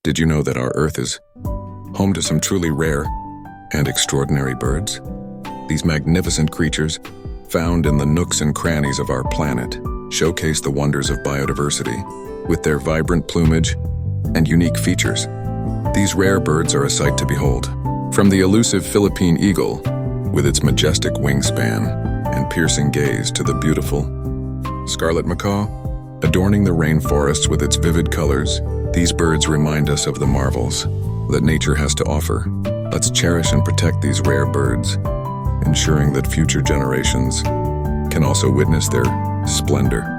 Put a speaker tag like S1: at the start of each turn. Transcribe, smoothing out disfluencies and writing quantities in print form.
S1: Did you know that our Earth is home to some truly rare and extraordinary birds? These magnificent creatures, found in the nooks and crannies of our planet, showcase the wonders of biodiversity. With their vibrant plumage and unique features, these rare birds are a sight to behold. From the elusive Philippine eagle, with its majestic wingspan and piercing gaze, to the beautiful scarlet macaw, adorning the rainforests with its vivid colors, these birds remind us of the marvels that nature has to offer. Let's cherish and protect these rare birds, ensuring that future generations can also witness their splendor.